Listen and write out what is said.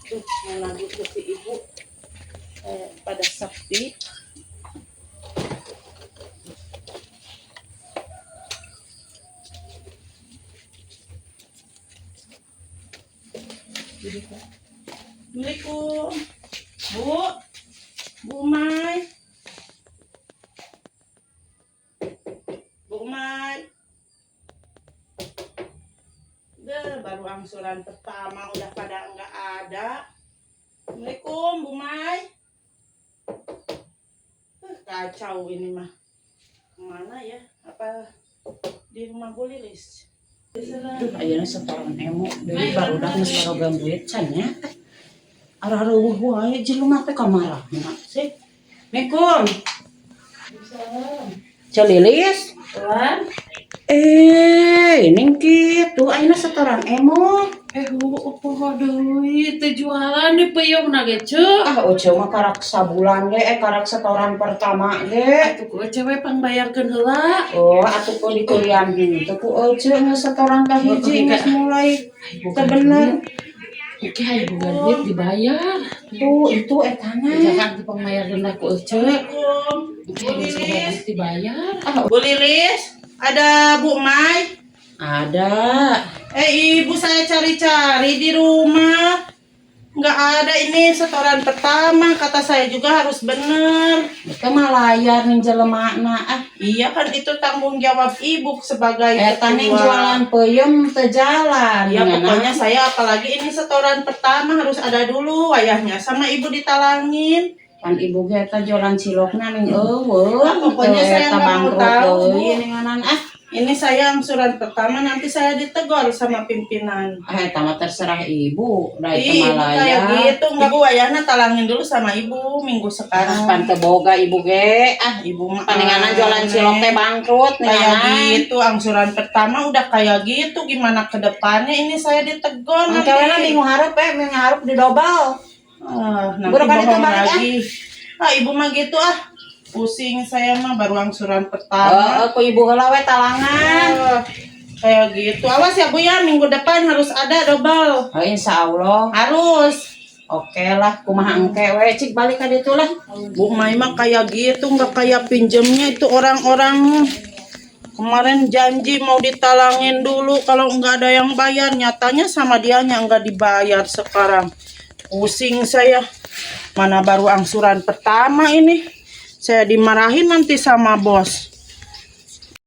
Tuh, mau nagih ke si ibu pada sepi. Assalamualaikum, Bu Mai, Bu Mai. Baru angsuran pertama udah pada nggak ada. Assalamualaikum, Bu Mai. Kacau ini mah. Kemana ya? Apa di rumah Bu Lilis? Duh, ayeuna setoran emo deui baru dah geus barogan duit can nya. Ara-ara wae jelema teh kamarahna sih. Assalamualaikum. Lilis. Tuan, Ini kitu ayeuna setoran emo. poho deui teh jualan di peuyeum na ge ceuk. Ah, Oce mah karak sabulan ge, karak setoran pertama ge. Atuh ku cewek pangbayarkeun heula. Oh, atuh ku di kuliah gitu ku Oce geus setoran ka hiji geus mulai teu bener. Oke, ayo bukan duit dibayar. Tuh, itu etana. Jangan di pangbayarkeun ku ceuk. Oke, geus duit dibayar. Bu Lilis, ada Bu Mai? Ada. Ibu saya cari-cari di rumah. Nggak ada ini setoran pertama. Kata saya juga harus bener. Itu mah layar nih jelemana. Iya kan itu tanggung jawab ibu sebagai Tani ketua. jualan peuyeum teu jalan. Ya pokoknya saya apalagi ini setoran pertama harus ada dulu wayahnya sama ibu ditalangin. Kan ibu ge eta jualan cilokna ning eueuh. Pokoknya saya nggak mau tahu. Ini nganan Ini saya angsuran pertama nanti saya ditegur sama pimpinan. eta mah terserah ibu. Da eta Ibu mah kayak layar. gitu nggak bu wayahna talangin dulu sama ibu minggu sekarang. Pan teu boga ibu ge. Ibu mah Paninganan jualan cilok teh bangkrut kayak ninganan. gitu angsuran pertama udah kayak gitu gimana ke depannya ini saya ditegur nanti. Cewekna minggu harap didobal. Nanti Berapa bohong ditambah lagi. Ibu mah gitu pusing saya mah baru angsuran pertama. Ku ibu heula we talangan. Kayak gitu. Awas ya Bu ya, minggu depan harus ada double. Insyaallah Harus. oke lah kumaha engke we cik balik ka ditu lah. Bu Mai mah kayak gitu, nggak kayak pinjemnya itu orang-orang kemarin janji mau ditalangin dulu kalau nggak ada yang bayar, nyatanya sama dianya nggak dibayar sekarang. Pusing saya. Mana baru angsuran pertama ini. Saya dimarahin nanti sama bos.